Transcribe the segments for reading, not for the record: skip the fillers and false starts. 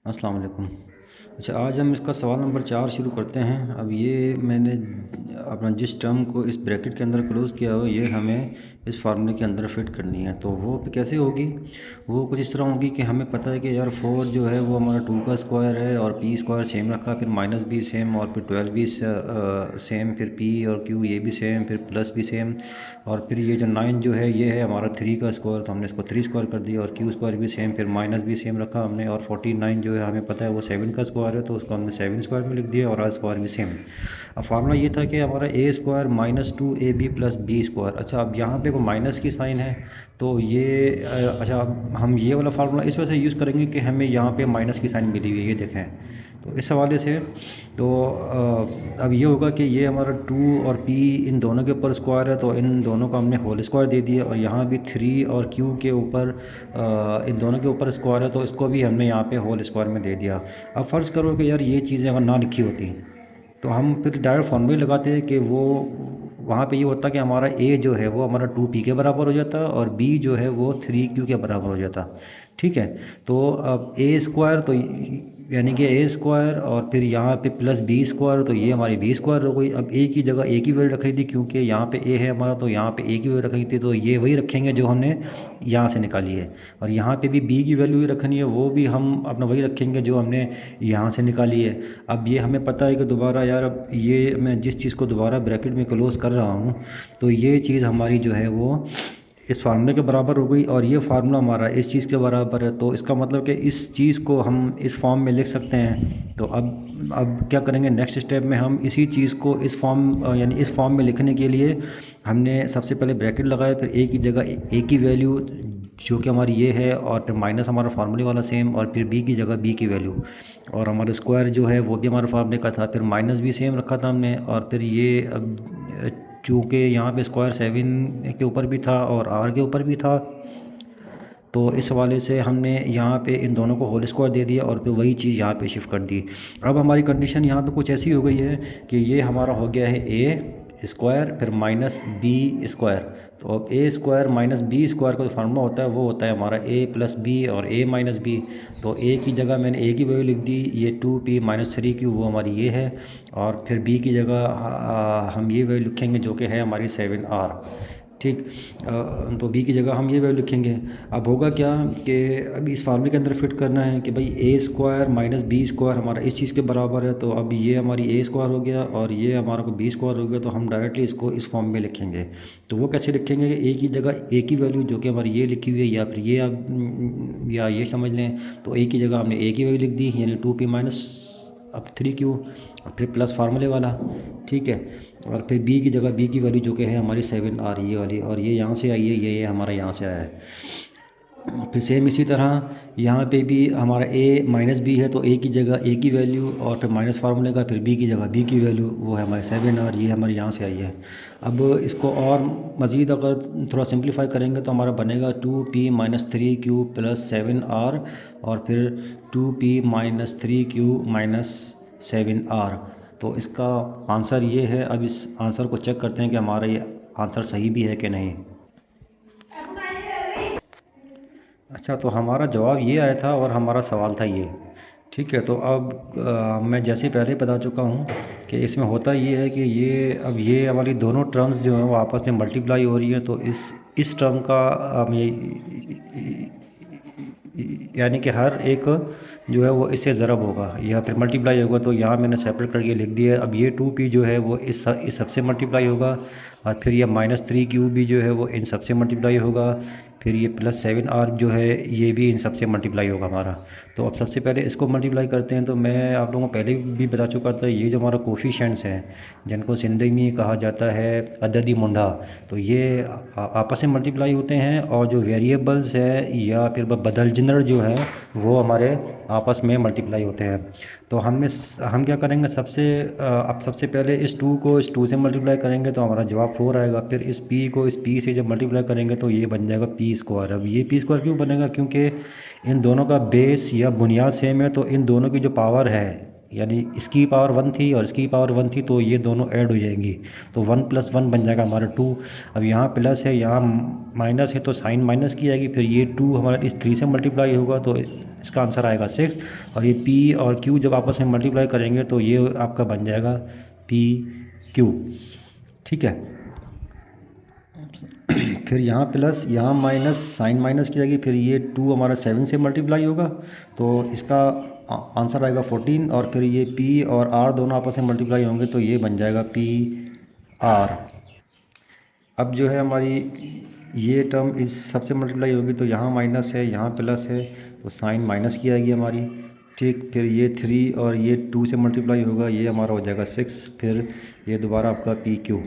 अस्सलाम वालेकुम। अच्छा, आज हम इसका सवाल नंबर 4 शुरू करते हैं। अब ये मैंने अपना जिस टर्म को इस ब्रैकेट के अंदर क्लोज़ किया हो, ये हमें इस फार्मूले के अंदर फिट करनी है। तो वो कैसे होगी? वो कुछ इस तरह होगी कि हमें पता है कि यार 4 जो है वो हमारा 2 का स्क्वायर है और p स्क्वायर सेम रखा, फिर माइनस भी सेम और फिर 12 भी सेम, फिर p और q ये भी सेम, फिर प्लस भी सेम, और फिर ये जो 9 जो है ये है हमारा 3 का स्क्वायर, तो हमने इसको 3 स्क्वायर कर दिया, और q स्क्वायर भी सेम, फिर माइनस भी सेम रखा हमने, और 49 जो है हमें पता है वो 7 का स्क्वायर है, तो उसको हमने 7 स्क्वायर में लिख दिया, और r स्क्वायर भी सेम। अब फार्मूला ये था कि हमारा a square minus 2ab plus b square. अच्छा, अब यहाँ पे वो माइनस की साइन है, तो ये अच्छा, अब हम ये वाला फार्मूला इस वजह से यूज़ करेंगे कि हमें यहाँ पे माइनस की साइन मिली हुई है, ये देखें। तो इस हवाले से तो अब ये होगा कि ये हमारा 2 और p इन दोनों के ऊपर स्क्वायर है, तो इन दोनों को हमने होल स्क्वायर दे दिया, और यहाँ भी 3 और q के ऊपर इन दोनों के ऊपर स्क्वायर है, तो इसको भी हमने यहाँ पे होल स्क्वायर में दे दिया। अब फ़र्ज़ करो कि यार ये चीज़ें अगर ना लिखी होती तो हम फिर डायरेक्ट फॉर्मूले लगाते हैं कि वो वहाँ पे ये होता कि हमारा a जो है वो हमारा 2p के बराबर हो जाता, और b जो है वो 3q के बराबर हो जाता। ठीक है, तो अब a स्क्वायर, तो यानी कि a स्क्वायर और फिर यहाँ पे प्लस b स्क्वायर, तो ये हमारी b स्क्वायर हो गई। अब a की जगह a की वैल्यू रख रही थी, क्योंकि यहाँ पे a है हमारा, तो यहाँ पे a की वैल्यू रख रही थी, तो ये वही रखेंगे जो हमने यहाँ से निकाली है, और यहाँ पे भी b की वैल्यू ही रखनी है, वो भी हम अपना वही रखेंगे जो हमने यहाँ से निकाली है। अब ये हमें पता है कि दोबारा यार, अब ये मैं जिस चीज़ को दोबारा ब्रैकेट में क्लोज़ कर रहा हूँ, तो ये चीज़ हमारी जो है वो इस फार्मूले के बराबर हो गई, और ये फार्मूला हमारा इस चीज़ के बराबर है, तो इसका मतलब कि इस चीज़ को हम इस फॉर्म में लिख सकते हैं। तो अब क्या करेंगे, नेक्स्ट स्टेप में हम इसी चीज़ को इस फॉर्म यानी इस फॉर्म में लिखने के लिए हमने सबसे पहले ब्रैकेट लगाया, फिर a की जगह a की वैल्यू जो कि हमारी ये है, और फिर माइनस हमारा फार्मूले वाला सेम, और फिर b की जगह b की वैल्यू, और हमारा स्क्वायर जो है वो भी हमारे फार्मूले का था, फिर माइनस भी सेम रखा था हमने, और फिर ये अब चूँकि यहाँ पे स्क्वायर 7 के ऊपर भी था और r के ऊपर भी था, तो इस हवाले से हमने यहाँ पे इन दोनों को होल स्क्वायर दे दिया, और फिर वही चीज़ यहाँ पे शिफ्ट कर दी। अब हमारी कंडीशन यहाँ पे कुछ ऐसी हो गई है कि ये हमारा हो गया है a स्क्वायर फिर माइनस b स्क्वायर। तो अब a square minus b square का जो फार्मूला होता है वो होता है हमारा a प्लस बी और a माइनस बी। तो a की जगह मैंने a की वैल्यू लिख दी, ये 2p माइनस 3q वो हमारी ये है, और फिर b की जगह हम ये वैल्यू लिखेंगे जो कि है हमारी 7r। ठीक, तो b की जगह हम ये वैल्यू लिखेंगे। अब होगा क्या कि अब इस फार्मूले के अंदर फिट करना है कि भाई a square minus b square हमारा इस चीज़ के बराबर है, तो अब ये हमारी a स्क्वायर हो गया और ये हमारा को b स्क्वायर हो गया, तो हम डायरेक्टली इसको इस फॉर्म में लिखेंगे। तो वो कैसे लिखेंगे कि a की जगह a की वैल्यू जो कि हमारी ये लिखी हुई है, या फिर ये आप या ये समझ लें, तो a की जगह हमने a की वैल्यू लिख दी, यानी 2p माइनस अब 3q, और फिर प्लस फार्मूले वाला। ठीक है, और फिर b की जगह b की वैल्यू जो कि है हमारी 7r ये वाली, और ये यहाँ से आई है, ये हमारा यहाँ से आया है। फिर सेम इसी तरह यहाँ पे भी हमारा a माइनस बी है, तो a की जगह a की वैल्यू, और फिर माइनस फार्मूले का, फिर b की जगह b की वैल्यू, वो है हमारे 7r, ये हमारे यहाँ से आई है। अब इसको और मज़ीद अगर थोड़ा सिंप्लीफाई करेंगे तो हमारा बनेगा 2p minus 3q plus 7r, और फिर 2p minus 3q minus 7r। तो इसका आंसर ये है। अब इस आंसर को चेक करते हैं कि हमारा ये आंसर सही भी है कि नहीं। अच्छा, तो हमारा जवाब ये आया था और हमारा सवाल था ये। ठीक है, तो अब मैं जैसे पहले बता चुका हूँ कि इसमें होता ये है कि ये अब ये वाली दोनों टर्म्स जो हैं वो आपस में मल्टीप्लाई हो रही है, तो इस टर्म का यानी कि हर एक जो है वो इससे ज़रब होगा या फिर मल्टीप्लाई होगा, तो यहाँ मैंने सेपरेट करके लिख दिया है। अब ये 2p जो है वो इस सबसे मल्टीप्लाई होगा, और फिर ये माइनस 3q भी जो है वो इन सबसे मल्टीप्लाई होगा, फिर ये प्लस 7r जो है ये भी इन सबसे मल्टीप्लाई होगा हमारा। तो अब सबसे पहले इसको मल्टीप्लाई करते हैं। तो मैं आप लोगों को पहले भी बता चुका था, ये जो हमारा कोफिशेंट्स हैं जिनको सिंधी में कहा जाता है अददी मुंडा, तो ये आपस में मल्टीप्लाई होते हैं, और जो वेरिएबल्स है या फिर बदल जिंदर जो है वो हमारे आपस में मल्टीप्लाई होते हैं। तो हम क्या करेंगे, अब सबसे पहले इस 2 को इस 2 से मल्टीप्लाई करेंगे तो हमारा जवाब 4 आएगा। फिर इस p को इस p से जब मल्टीप्लाई करेंगे तो ये बन जाएगा p स्क्वायर। अब ये p स्क्वायर क्यों बनेगा, क्योंकि इन दोनों का बेस या बुनियाद सेम है, तो इन दोनों की जो पावर है यानी इसकी पावर 1 थी और इसकी पावर 1 थी, तो ये दोनों ऐड हो जाएंगी, तो 1 + 1 बन जाएगा हमारा 2। अब यहाँ प्लस है, यहाँ माइनस है, तो साइन माइनस की जाएगी, फिर ये 2 हमारा इस 3 से मल्टीप्लाई होगा, तो इसका आंसर आएगा 6। और ये P और Q जब आपस में मल्टीप्लाई करेंगे तो ये आपका बन जाएगा PQ। ठीक है। फिर यहाँ प्लस, यहाँ माइनस, साइन माइनस की जाएगी, फिर ये 2 हमारा 7 से मल्टीप्लाई होगा, तो इसका आंसर आएगा 14। और फिर ये P और R दोनों आपस में मल्टीप्लाई होंगे, तो ये बन जाएगा PR। अब जो है हमारी ये टर्म इस सबसे मल्टीप्लाई होगी, तो यहाँ माइनस है, यहाँ प्लस है, तो साइन माइनस की आएगी हमारी। ठीक, फिर ये 3 और ये 2 से मल्टीप्लाई होगा, ये हमारा हो जाएगा 6। फिर ये दोबारा आपका PQ,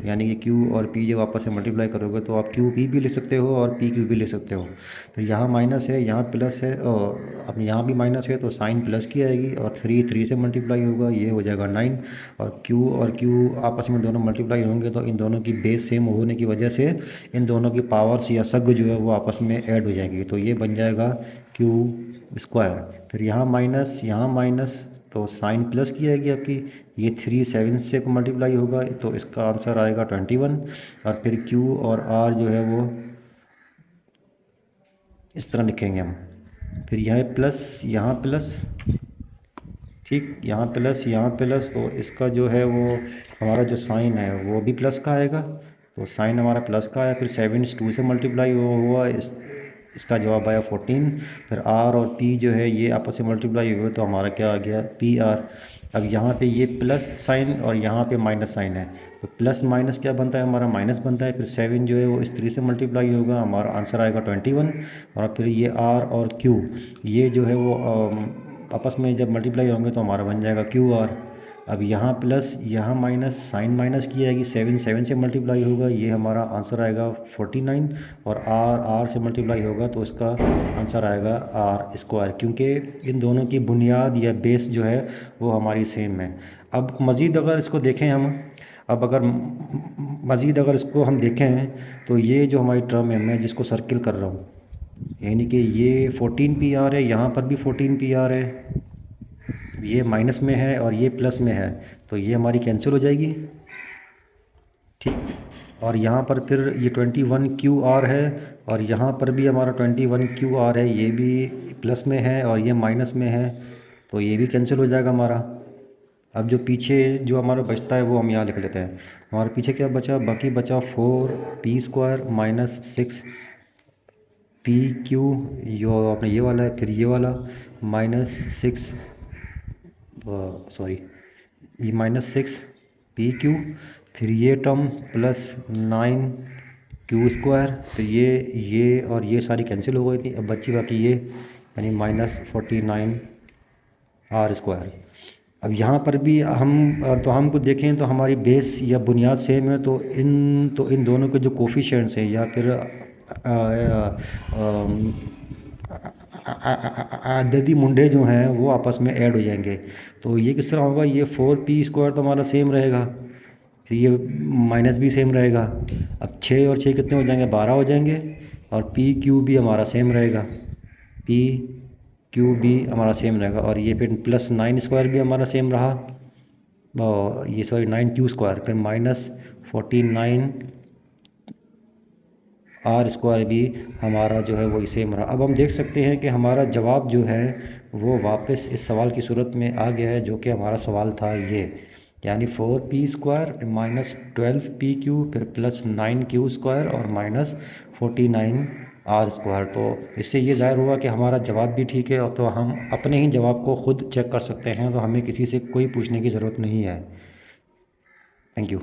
यानी कि Q और P जब आपस में मल्टीप्लाई करोगे तो आप QP भी ले सकते हो और PQ भी ले सकते हो। फिर यहाँ माइनस है, यहाँ प्लस है, और अब यहाँ भी माइनस है, तो साइन प्लस की आएगी, और 3 से मल्टीप्लाई होगा, ये हो जाएगा 9। और Q आपस में दोनों मल्टीप्लाई होंगे, तो इन दोनों की बेस सेम होने की वजह से इन दोनों की पावर्स या सग जो है वो आपस में ऐड हो जाएगी, तो ये बन जाएगा Q²। फिर यहाँ माइनस, तो साइन प्लस की आएगी आपकी, ये 3 7 से मल्टीप्लाई होगा, तो इसका आंसर आएगा 21। और फिर Q और R जो है वो इस तरह लिखेंगे हम। फिर यहाँ प्लस, ठीक, यहाँ प्लस, तो इसका जो है वो हमारा जो साइन है वो भी प्लस का आएगा, तो साइन हमारा प्लस का है। फिर 7 2 से मल्टीप्लाई हुआ, इसका जवाब आया 14। फिर R और P जो है ये आपस में मल्टीप्लाई हुए, तो हमारा क्या आ गया PR। अब यहाँ पे ये प्लस साइन और यहाँ पे माइनस साइन है, तो प्लस माइनस क्या बनता है, हमारा माइनस बनता है। फिर 7 जो है वो इस 3 से मल्टीप्लाई होगा, हमारा आंसर आएगा 21। और फिर ये R और Q ये जो है वो आपस में जब मल्टीप्लाई होंगे तो हमारा बन जाएगा QR। अब यहाँ प्लस, यहाँ माइनस, साइन माइनस की आएगी, 7 से मल्टीप्लाई होगा, ये हमारा आंसर आएगा 49। और R से मल्टीप्लाई होगा, तो इसका आंसर आएगा R², क्योंकि इन दोनों की बुनियाद या बेस जो है वो हमारी सेम है। अब मज़ीद अगर इसको देखें हम, मज़ीद अगर इसको हम देखें, तो ये जो हमारी टर्म है, मैं जिसको सर्किल कर रहा हूँ, यानी कि ये 14 PR है, यहाँ पर भी 14 PR है, ये माइनस में है और ये प्लस में है, तो ये हमारी कैंसिल हो जाएगी। ठीक, और यहाँ पर फिर ये 21 QR है, और यहाँ पर भी हमारा 21 QR है, ये भी प्लस में है और ये माइनस में है, तो ये भी कैंसिल हो जाएगा हमारा। अब जो पीछे जो हमारा बचता है वो हम यहाँ लिख लेते हैं। हमारे पीछे क्या बचा, बाकी बचा 4P² - 6 PQ, जो अपने ये वाला है, फिर ये वाला -6 ये -6 PQ, फिर ये टर्म +9Q², फिर ये और ये सारी कैंसिल हो गई थी। अब बची बाकी ये, यानी -49 R²। अब यहाँ पर भी हमको देखें तो हमारी बेस या बुनियाद सेम है, तो इन दोनों के जो कोफिशिएंट्स हैं या फिर आददी मुंडे जो हैं वो आपस में ऐड हो जाएंगे। तो ये किस तरह होगा, ये 4P² तो हमारा सेम रहेगा, फिर ये माइनस भी सेम रहेगा। अब 6 और 6 कितने हो जाएंगे, 12 हो जाएंगे। और PQ भी हमारा सेम रहेगा, PQ भी हमारा सेम रहेगा। और ये फिर +9² भी हमारा सेम रहा, ये 9Q², फिर -49 R² भी हमारा जो है वो सेम रहा। अब हम देख सकते हैं कि हमारा जवाब जो है वो वापस इस सवाल की सूरत में आ गया है, जो कि हमारा सवाल था ये, यानी 4P² - 12PQ, फिर +9Q² और -49 R²। तो इससे ये ज़ाहिर हुआ कि हमारा जवाब भी ठीक है, और तो हम अपने ही जवाब को ख़ुद चेक कर सकते हैं, तो हमें किसी से कोई पूछने की ज़रूरत नहीं है। Thank you.